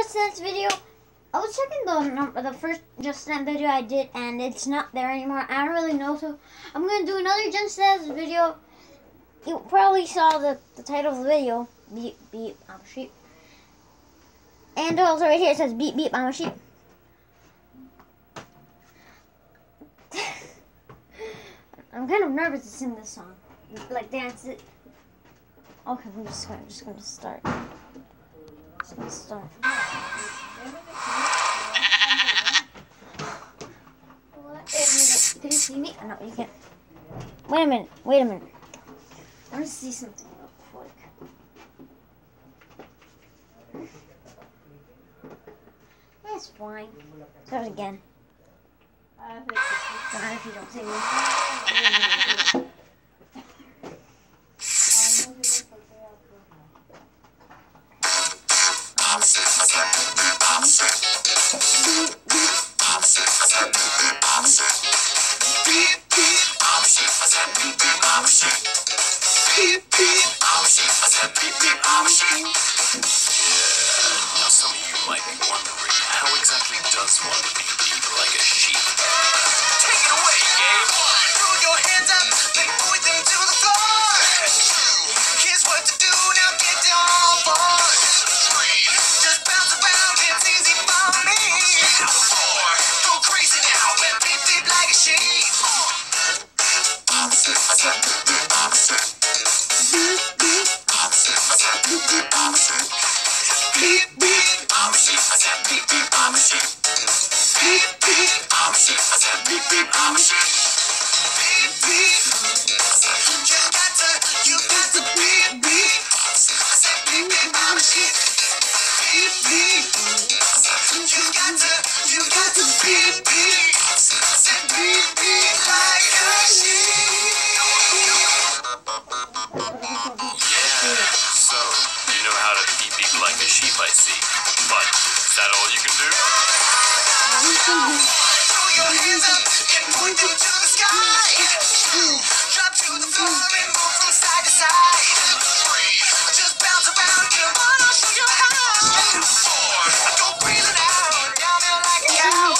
Just Dance video. I was checking the first Just Dance video I did, and it's not there anymore. I don't really know, so I'm gonna do another Just Dance video. You probably saw the title of the video. Beep beep, I'm a sheep. And also right here it says beep beep, I'm a sheep. I'm kind of nervous to sing this song, like dance it. Okay, I'm just gonna start. Just gonna start. Can you see me? No, you can't. Wait a minute. I want to see something real quick. That's fine. Start again. Not if you don't see me. Now some of you might be wondering, how exactly does one beep like a sheep? Take it away, Gabe! Throw your hands up, then point them to the floor. Here's what to do, now get down all fours. Just bounce around, it's easy for me. 4, go crazy now, and beep beep like a sheep. Beep beep, I'm a sheep. I said beep beep, I'm a sheep. Beep beep, I'm a sheep. I said beep beep, I'm a sheep. Beep beep, you got to beep beep. I said beep beep, I'm a sheep. Beep beep, you got to beep beep. I said beep beep like a sheep. Yeah, so you know how to beep beep like a sheep, I see. But is that all you can do? Throw your hands up and point them to the sky. Drop to the floor and move from side to side. 3, just bounce around, come on, I'll show you how. 4, go crazy now, down there like a cow.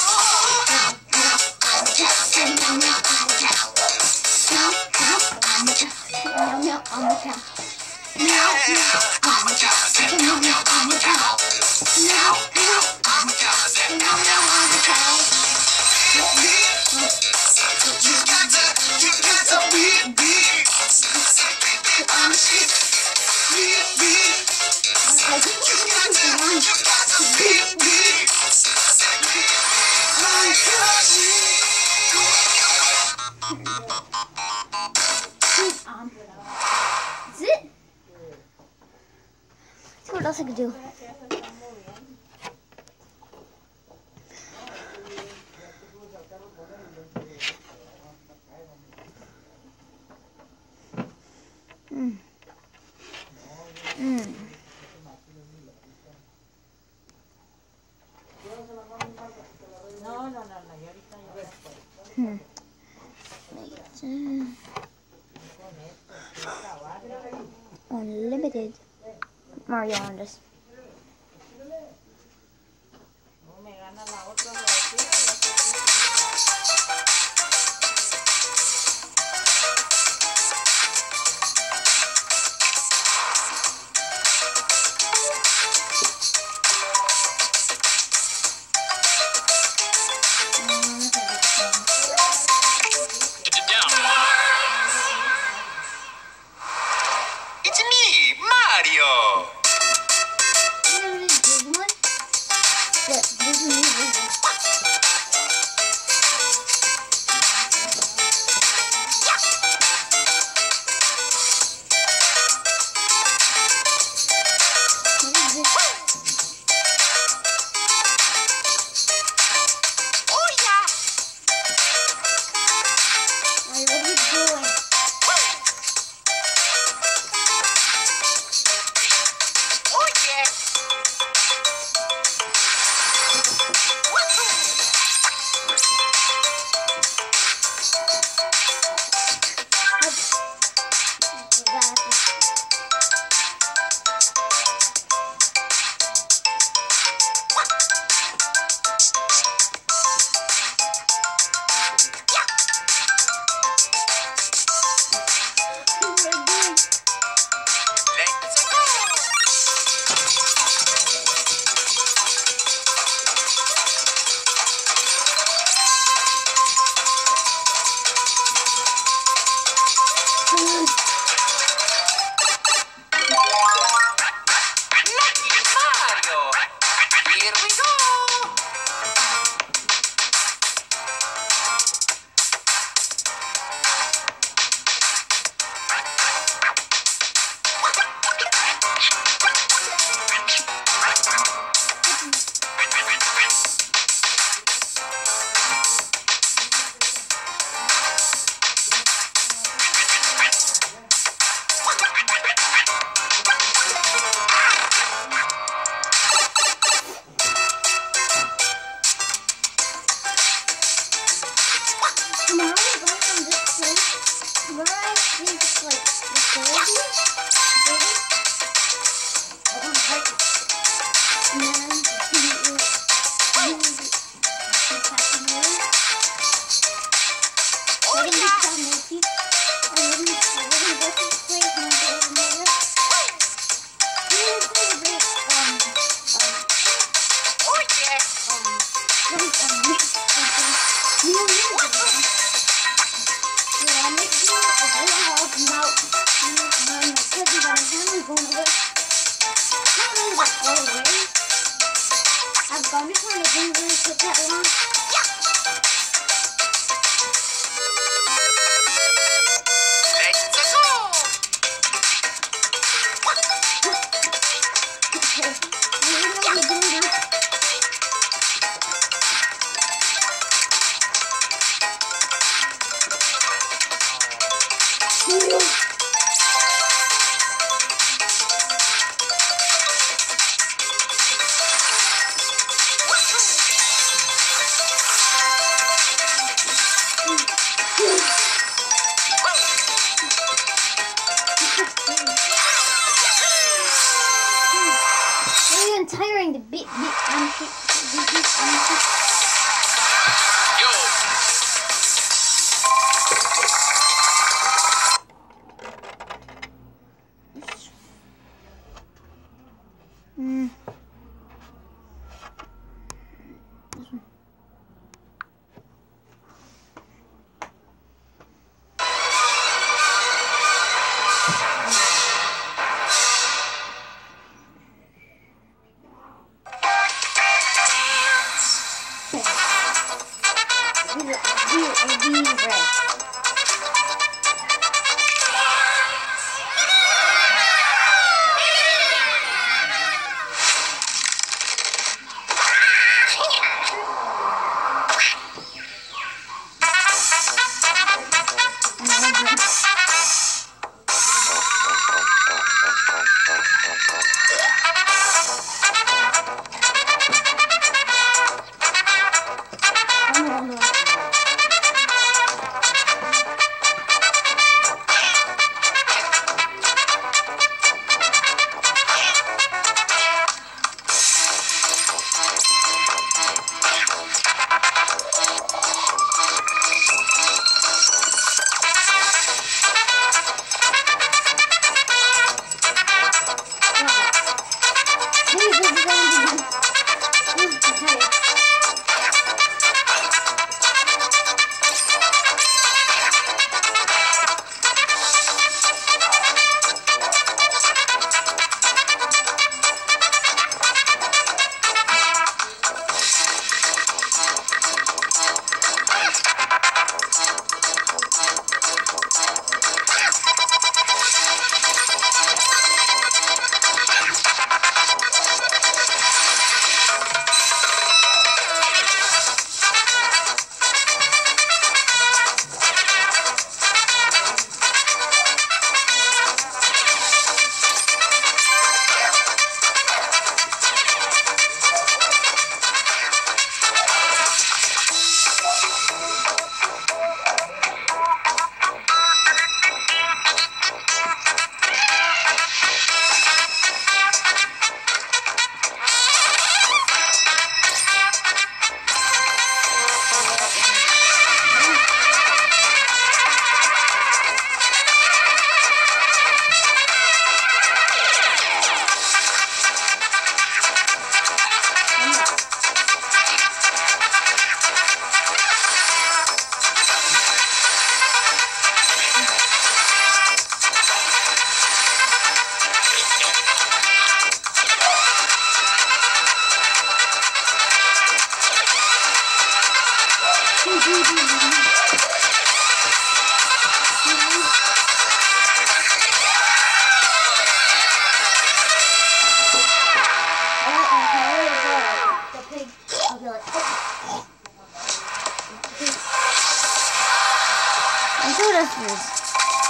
Is it? Let's see what else I can do. Unlimited Mario Wonders. It's me, Mario! Afghanistan didn't really take that long. Tiring the beat. I'm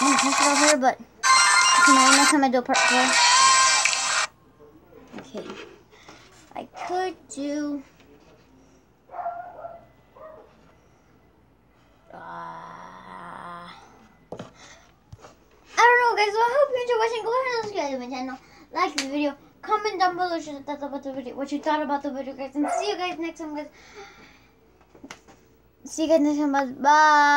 gonna take it over here, but next time I do a part 4. Okay. I could do I don't know, guys. So I hope you enjoyed watching. Go ahead and subscribe to my channel, like the video, comment down below what you thought about the video, guys, and see you guys next time, guys. See you guys next time, guys. Bye.